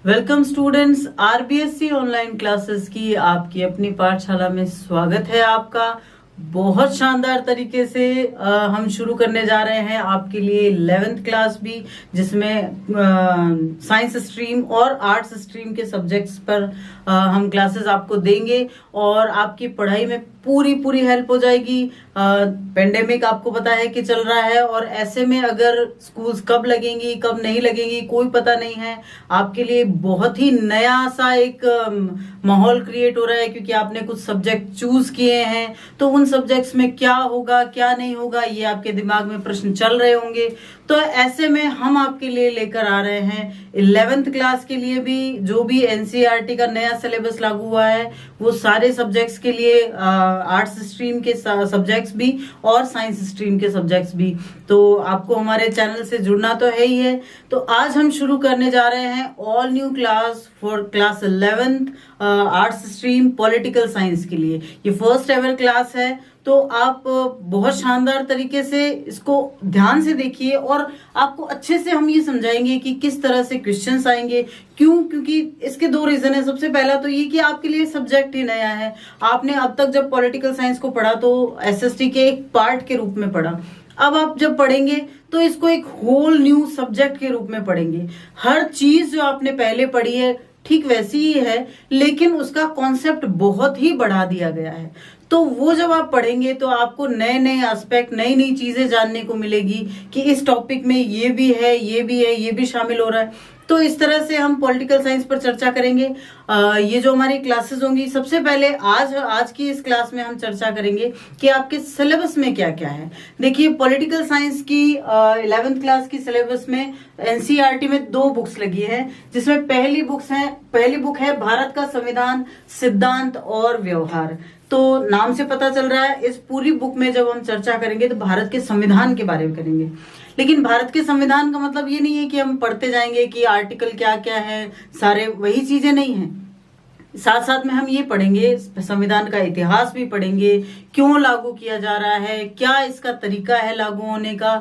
Welcome students, RBSC online classes की आपकी अपनी पाठशाला में स्वागत है आपका। बहुत शानदार तरीके से हम शुरू करने जा रहे हैं आपके लिए 11th क्लास भी, जिसमें साइंस स्ट्रीम और आर्ट्स स्ट्रीम के सब्जेक्ट्स पर हम क्लासेस आपको देंगे और आपकी पढ़ाई में पूरी हेल्प हो जाएगी। पेंडेमिक आपको पता है कि चल रहा है और ऐसे में अगर स्कूल्स कब लगेंगी कब नहीं लगेंगी कोई पता नहीं है। आपके लिए बहुत ही नया सा एक माहौल क्रिएट हो रहा है, क्योंकि आपने कुछ सब्जेक्ट चूज किए हैं। तो उन सब्जेक्ट्स में क्या होगा क्या नहीं होगा ये आपके दिमाग में प्रश्न चल रहे होंगे। तो ऐसे में हम आपके लिए लेकर आ रहे हैं 11th क्लास के लिए भी जो भी एनसीईआरटी का नया सिलेबस लागू हुआ है वो सारे सब्जेक्ट्स के लिए, आर्ट्स स्ट्रीम के सब्जेक्ट्स भी और साइंस स्ट्रीम के सब्जेक्ट्स भी। तो आपको हमारे चैनल से जुड़ना तो है ही है। तो आज हम शुरू करने जा रहे हैं all new class for class 11th arts stream political science के लिए। ये फर्स्ट एवर क्लास है, तो आप बहुत शानदार तरीके से इसको ध्यान से देखिए और आपको अच्छे से हम ये समझाएंगे कि किस तरह से क्वेश्चंस आएंगे। क्योंकि इसके दो रीजन है। सबसे पहला तो ये कि आपके लिए सब्जेक्ट ही नया है। आपने अब तक जब पॉलिटिकल साइंस को पढ़ा तो एसएसटी के एक पार्ट के रूप में पढ़ा। अब आप जब पढ़ेंगे तो इसको एक होल न्यू सब्जेक्ट के रूप में पढ़ेंगे। हर चीज जो आपने पहले पढ़ी है ठीक वैसी ही है, लेकिन उसका कॉन्सेप्ट बहुत ही बढ़ा दिया गया है। तो वो जब आप पढ़ेंगे तो आपको नए नए एस्पेक्ट, नई नई चीजें जानने को मिलेगी कि इस टॉपिक में ये भी है, ये भी है, ये भी शामिल हो रहा है। तो इस तरह से हम पॉलिटिकल साइंस पर चर्चा करेंगे। ये जो हमारी क्लासेस होंगी, सबसे पहले आज की इस क्लास में हम चर्चा करेंगे कि आपके सिलेबस में क्या क्या है। देखिए, पॉलिटिकल साइंस की 11th क्लास की सिलेबस में एनसीईआरटी में 2 बुक्स लगी है, जिसमें पहली बुक है भारत का संविधान, सिद्धांत और व्यवहार। तो नाम से पता चल रहा है इस पूरी बुक में जब हम चर्चा करेंगे तो भारत के संविधान के बारे में करेंगे। लेकिन भारत के संविधान का मतलब ये नहीं है कि हम पढ़ते जाएंगे कि आर्टिकल क्या क्या है, सारे वही चीजें नहीं है। साथ साथ में हम ये पढ़ेंगे, संविधान का इतिहास भी पढ़ेंगे, क्यों लागू किया जा रहा है, क्या इसका तरीका है लागू होने का,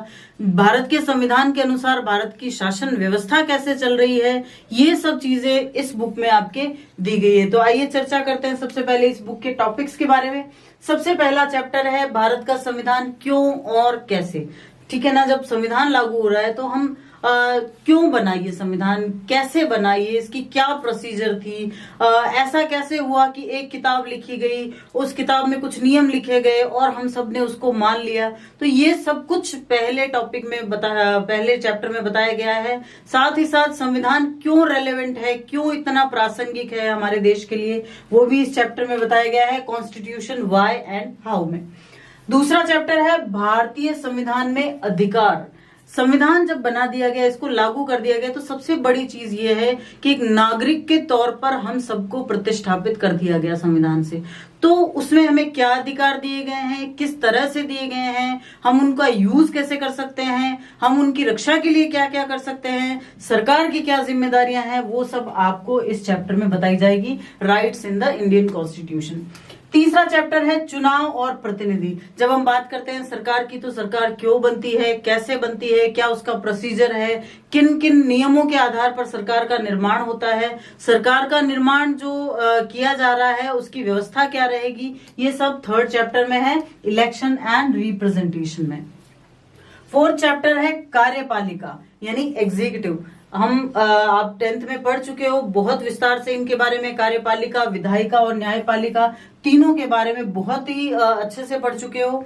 भारत के संविधान के अनुसार भारत की शासन व्यवस्था कैसे चल रही है। ये सब चीजें इस बुक में आपके दी गई है। तो आइए चर्चा करते हैं सबसे पहले इस बुक के टॉपिक्स के बारे में। सबसे पहला चैप्टर है भारत का संविधान क्यों और कैसे। ठीक है ना, जब संविधान लागू हो रहा है तो हम क्यों बनाइए संविधान, कैसे बनाइए, इसकी क्या प्रोसीजर थी, ऐसा कैसे हुआ कि एक किताब लिखी गई, उस किताब में कुछ नियम लिखे गए और हम सब ने उसको मान लिया। तो ये सब कुछ पहले पहले चैप्टर में बताया गया है। साथ ही साथ संविधान क्यों रेलेवेंट है, क्यों इतना प्रासंगिक है हमारे देश के लिए, वो भी इस चैप्टर में बताया गया है, कॉन्स्टिट्यूशन व्हाई एंड हाउ में। दूसरा चैप्टर है भारतीय संविधान में अधिकार। संविधान जब बना दिया गया, इसको लागू कर दिया गया, तो सबसे बड़ी चीज ये है कि एक नागरिक के तौर पर हम सबको प्रतिष्ठापित कर दिया गया संविधान से। तो उसमें हमें क्या अधिकार दिए गए हैं, किस तरह से दिए गए हैं, हम उनका यूज कैसे कर सकते हैं, हम उनकी रक्षा के लिए क्या क्या कर सकते हैं, सरकार की क्या जिम्मेदारियां हैं, वो सब आपको इस चैप्टर में बताई जाएगी, rights in the Indian constitution. तीसरा चैप्टर है चुनाव और प्रतिनिधि। जब हम बात करते हैं सरकार की, तो सरकार क्यों बनती है, कैसे बनती है, क्या उसका प्रोसीजर है, किन किन नियमों के आधार पर सरकार का निर्माण होता है, सरकार का निर्माण जो किया जा रहा है उसकी व्यवस्था क्या रहेगी, ये सब 3rd चैप्टर में है, इलेक्शन एंड रिप्रेजेंटेशन में। 4th चैप्टर है कार्यपालिका यानी एग्जीक्यूटिव। आप 10th में पढ़ चुके हो बहुत विस्तार से इनके बारे में, कार्यपालिका, विधायिका और न्यायपालिका, तीनों के बारे में बहुत ही अच्छे से पढ़ चुके हो।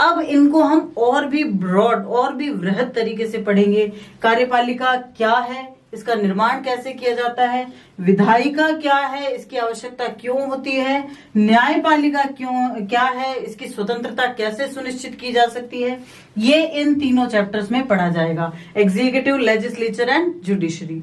अब इनको हम और भी ब्रॉड और भी वृहद तरीके से पढ़ेंगे। कार्यपालिका क्या है, इसका निर्माण कैसे किया जाता है, विधायिका क्या है, इसकी आवश्यकता क्यों होती है, न्यायपालिका क्या है, इसकी स्वतंत्रता कैसे सुनिश्चित की जा सकती है, ये इन तीनों चैप्टर्स में पढ़ा जाएगा, एग्जीक्यूटिव, लेजिस्लेचर एंड जुडिशरी।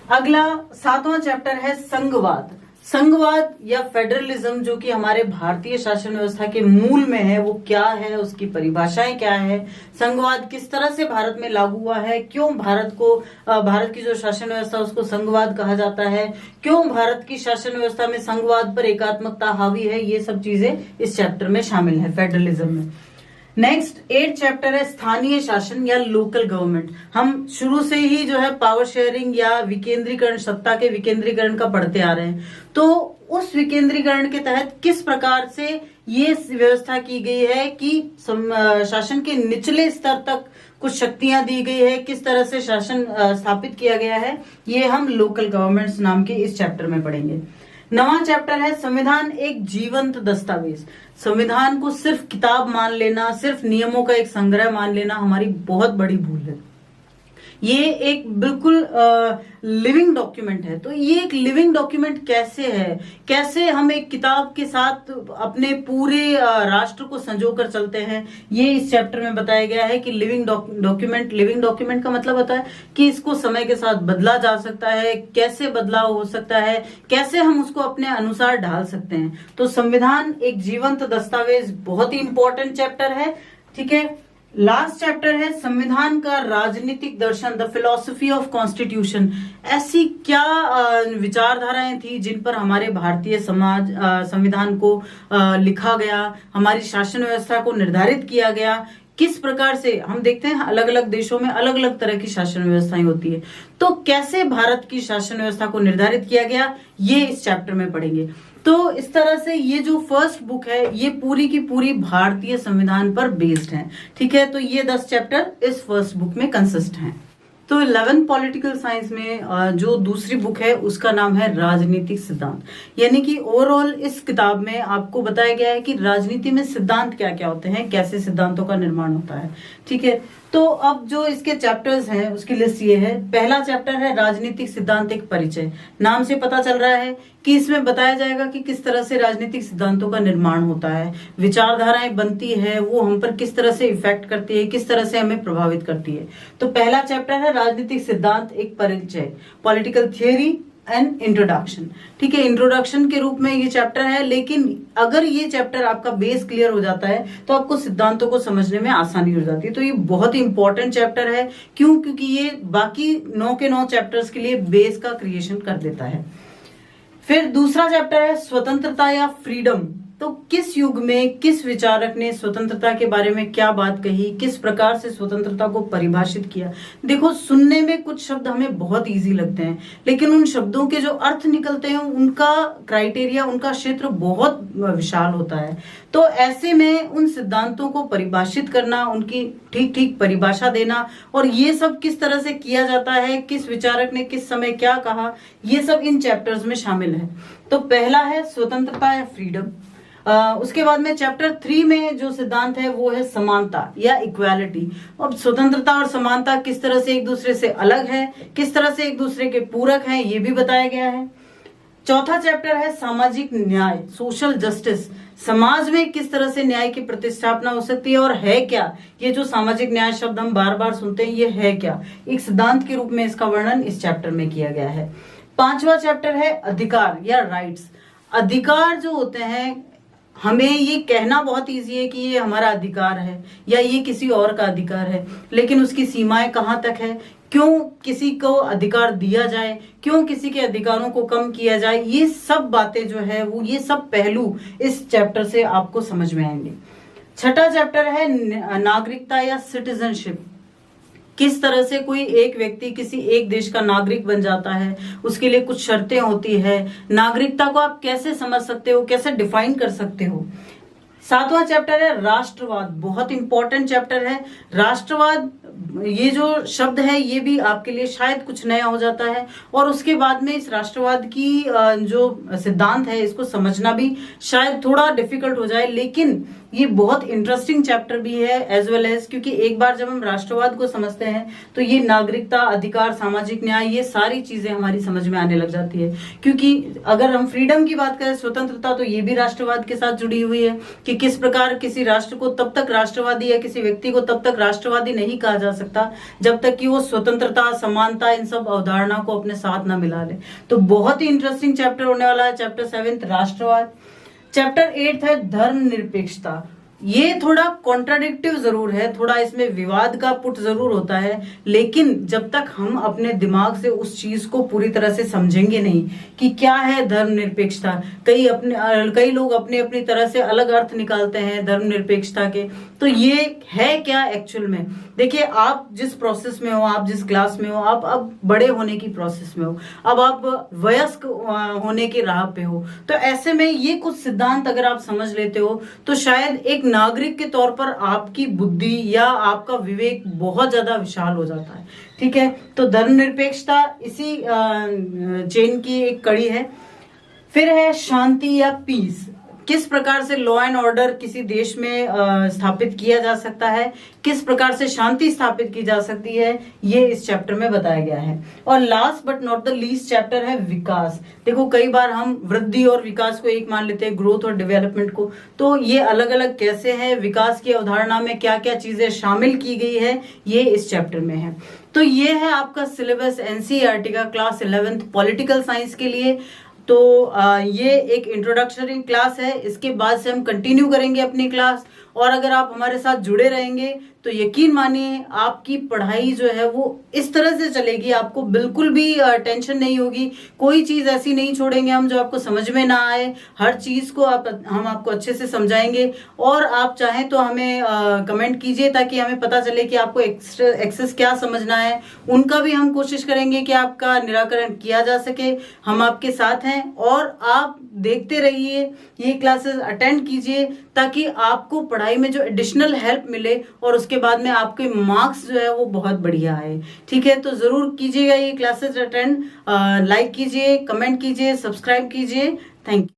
अगला 7वां चैप्टर है संघवाद। संघवाद या फेडरलिज्म, जो कि हमारे भारतीय शासन व्यवस्था के मूल में है, वो क्या है, उसकी परिभाषाएं क्या है, संघवाद किस तरह से भारत में लागू हुआ है, क्यों भारत की जो शासन व्यवस्था उसको संघवाद कहा जाता है, क्यों भारत की शासन व्यवस्था में संघवाद पर एकात्मकता हावी है, ये सब चीजें इस चैप्टर में शामिल है फेडरलिज्म में। नेक्स्ट 8 चैप्टर है स्थानीय शासन या लोकल गवर्नमेंट। हम शुरू से ही जो है पावर शेयरिंग या विकेंद्रीकरण, सत्ता के विकेंद्रीकरण का पढ़ते आ रहे हैं। तो उस विकेंद्रीकरण के तहत किस प्रकार से ये व्यवस्था की गई है कि शासन के निचले स्तर तक कुछ शक्तियां दी गई है, किस तरह से शासन स्थापित किया गया है, ये हम लोकल गवर्नमेंट्स नाम के इस चैप्टर में पढ़ेंगे। 9वां चैप्टर है संविधान एक जीवंत दस्तावेज। संविधान को सिर्फ किताब मान लेना, सिर्फ नियमों का एक संग्रह मान लेना हमारी बहुत बड़ी भूल है। ये एक बिल्कुल लिविंग डॉक्यूमेंट है। तो ये एक लिविंग डॉक्यूमेंट कैसे है, कैसे हम एक किताब के साथ अपने पूरे राष्ट्र को संजोकर चलते हैं, ये इस चैप्टर में बताया गया है कि लिविंग डॉक्यूमेंट का मतलब होता है कि इसको समय के साथ बदला जा सकता है, कैसे बदलाव हो सकता है, कैसे हम उसको अपने अनुसार ढाल सकते हैं। तो संविधान एक जीवंत दस्तावेज बहुत ही इंपॉर्टेंट चैप्टर है। ठीक है, लास्ट चैप्टर है संविधान का राजनीतिक दर्शन, द फिलॉसफी ऑफ कॉन्स्टिट्यूशन। ऐसी क्या विचारधाराएं थी जिन पर हमारे भारतीय समाज संविधान को लिखा गया, हमारी शासन व्यवस्था को निर्धारित किया गया। किस प्रकार से हम देखते हैं अलग अलग देशों में अलग अलग तरह की शासन व्यवस्थाएं होती है, तो कैसे भारत की शासन व्यवस्था को निर्धारित किया गया, ये इस चैप्टर में पढ़ेंगे। तो इस तरह से ये जो फर्स्ट बुक है ये पूरी की पूरी भारतीय संविधान पर बेस्ड है। ठीक है, तो ये 10 चैप्टर इस फर्स्ट बुक में कंसिस्ट हैं। तो 11 पॉलिटिकल साइंस में जो दूसरी बुक है उसका नाम है राजनीतिक सिद्धांत। यानी कि ओवरऑल इस किताब में आपको बताया गया है कि राजनीति में सिद्धांत क्या क्या होते हैं, कैसे सिद्धांतों का निर्माण होता है। ठीक है, तो अब जो इसके चैप्टर्स हैं उसकी लिस्ट ये है। पहला चैप्टर है राजनीतिक सिद्धांत एक परिचय। नाम से पता चल रहा है कि इसमें बताया जाएगा कि किस तरह से राजनीतिक सिद्धांतों का निर्माण होता है, विचारधाराएं बनती है, वो हम पर किस तरह से इफेक्ट करती है, किस तरह से हमें प्रभावित करती है। तो पहला चैप्टर है राजनीतिक सिद्धांत एक परिचय, पॉलिटिकल थियोरी एंड इंट्रोडक्शन। ठीक है, इंट्रोडक्शन के रूप में ये चैप्टर है, लेकिन अगर ये चैप्टर आपका बेस क्लियर हो जाता है तो आपको सिद्धांतों को समझने में आसानी हो जाती है। तो ये बहुत ही इंपॉर्टेंट चैप्टर है। क्यों? क्योंकि ये बाकी 9 के 9 चैप्टर्स के लिए बेस का क्रिएशन कर देता है। फिर दूसरा चैप्टर है स्वतंत्रता या फ्रीडम। तो किस युग में किस विचारक ने स्वतंत्रता के बारे में क्या बात कही, किस प्रकार से स्वतंत्रता को परिभाषित किया। देखो, सुनने में कुछ शब्द हमें बहुत इजी लगते हैं, लेकिन उन शब्दों के जो अर्थ निकलते हैं उनका क्राइटेरिया, उनका क्षेत्र बहुत विशाल होता है। तो ऐसे में उन सिद्धांतों को परिभाषित करना, उनकी ठीक ठीक परिभाषा देना, और ये सब किस तरह से किया जाता है, किस विचारक ने किस समय क्या कहा, ये सब इन चैप्टर्स में शामिल है। तो पहला है स्वतंत्रता या फ्रीडम। उसके बाद में चैप्टर 3 में जो सिद्धांत है वो है समानता या इक्वालिटी। अब स्वतंत्रता और समानता किस तरह से एक दूसरे से अलग है, किस तरह से एक दूसरे के पूरक हैं, ये भी बताया गया है। चौथा चैप्टर है सामाजिक न्याय, सोशल जस्टिस। समाज में किस तरह से न्याय की प्रतिस्थापना हो सकती है और है क्या, ये जो सामाजिक न्याय शब्द हम बार बार सुनते हैं ये है क्या, एक सिद्धांत के रूप में इसका वर्णन इस चैप्टर में किया गया है। 5वां चैप्टर है अधिकार या राइट्स। अधिकार जो होते हैं, हमें ये कहना बहुत इजी है कि ये हमारा अधिकार है या ये किसी और का अधिकार है, लेकिन उसकी सीमाएं कहाँ तक है, क्यों किसी को अधिकार दिया जाए, क्यों किसी के अधिकारों को कम किया जाए, ये सब बातें जो है वो, ये सब पहलू इस चैप्टर से आपको समझ में आएंगे। 6वां चैप्टर है नागरिकता या सिटीजनशिप। किस तरह से कोई एक व्यक्ति किसी एक देश का नागरिक बन जाता है, उसके लिए कुछ शर्तें होती है। नागरिकता को आप कैसे समझ सकते हो, कैसे डिफाइन कर सकते हो। 7वां चैप्टर है राष्ट्रवाद, बहुत इंपॉर्टेंट चैप्टर है। राष्ट्रवाद, ये जो शब्द है ये भी आपके लिए शायद कुछ नया हो जाता है, और उसके बाद में इस राष्ट्रवाद की जो सिद्धांत है इसको समझना भी शायद थोड़ा डिफिकल्ट हो जाए, लेकिन ये बहुत इंटरेस्टिंग चैप्टर भी है एज वेल एज, क्योंकि एक बार जब हम राष्ट्रवाद को समझते हैं तो ये नागरिकता, अधिकार, सामाजिक न्याय, ये सारी चीजें हमारी समझ में आने लग जाती है। क्योंकि अगर हम फ्रीडम की बात करें, स्वतंत्रता, तो ये भी राष्ट्रवाद के साथ जुड़ी हुई है कि किस प्रकार किसी राष्ट्र को तब तक राष्ट्रवादी या किसी व्यक्ति को तब तक राष्ट्रवादी नहीं कहा जा सकता जब तक कि वो स्वतंत्रता, समानता, इन सब अवधारणा को अपने साथ ना मिला ले। तो बहुत ही इंटरेस्टिंग चैप्टर होने वाला है चैप्टर 7 राष्ट्रवाद। चैप्टर 8 है धर्मनिरपेक्षता। ये थोड़ा कॉन्ट्राडिक्टिव जरूर है, थोड़ा इसमें विवाद का पुट जरूर होता है, लेकिन जब तक हम अपने दिमाग से उस चीज को पूरी तरह से समझेंगे नहीं कि क्या है धर्मनिरपेक्षता, कई लोग अपने अपनी तरह से अलग अर्थ निकालते हैं धर्मनिरपेक्षता के, तो ये है क्या एक्चुअल में। देखिए, आप जिस प्रोसेस में हो, आप जिस क्लास में हो, आप अब बड़े होने की प्रोसेस में हो, अब आप वयस्क होने की राह पे हो, तो ऐसे में ये कुछ सिद्धांत अगर आप समझ लेते हो तो शायद एक नागरिक के तौर पर आपकी बुद्धि या आपका विवेक बहुत ज्यादा विशाल हो जाता है। ठीक है, तो धर्मनिरपेक्षता इसी चेन की एक कड़ी है। फिर है शांति या पीस। किस प्रकार से लॉ एंड ऑर्डर किसी देश में स्थापित किया जा सकता है, किस प्रकार से शांति स्थापित की जा सकती है, ये इस चैप्टर में बताया गया है। और last but not the least chapter है विकास। देखो, कई बार हम वृद्धि और विकास को एक मान लेते हैं, ग्रोथ और डेवलपमेंट को, तो ये अलग अलग कैसे है, विकास की अवधारणा में क्या क्या चीजें शामिल की गई है, ये इस चैप्टर में है। तो ये है आपका सिलेबस एनसीईआरटी का क्लास 11th पॉलिटिकल साइंस के लिए। तो ये एक इंट्रोडक्टरी क्लास है, इसके बाद से हम कंटिन्यू करेंगे अपनी क्लास, और अगर आप हमारे साथ जुड़े रहेंगे तो यकीन मानिए आपकी पढ़ाई जो है वो इस तरह से चलेगी, आपको बिल्कुल भी टेंशन नहीं होगी, कोई चीज ऐसी नहीं छोड़ेंगे हम जो आपको समझ में ना आए, हर चीज को हम आपको अच्छे से समझाएंगे। और आप चाहें तो हमें कमेंट कीजिए ताकि हमें पता चले कि आपको एक्सेस क्या समझना है, उनका भी हम कोशिश करेंगे कि आपका निराकरण किया जा सके। हम आपके साथ हैं और आप देखते रहिए, ये क्लासेस अटेंड कीजिए ताकि आपको पढ़ाई में जो एडिशनल हेल्प मिले और उसके बाद में आपके मार्क्स जो है वो बहुत बढ़िया आए। ठीक है, तो जरूर कीजिएगा ये क्लासेस अटेंड, लाइक कीजिए, कमेंट कीजिए, सब्सक्राइब कीजिए। Thank you.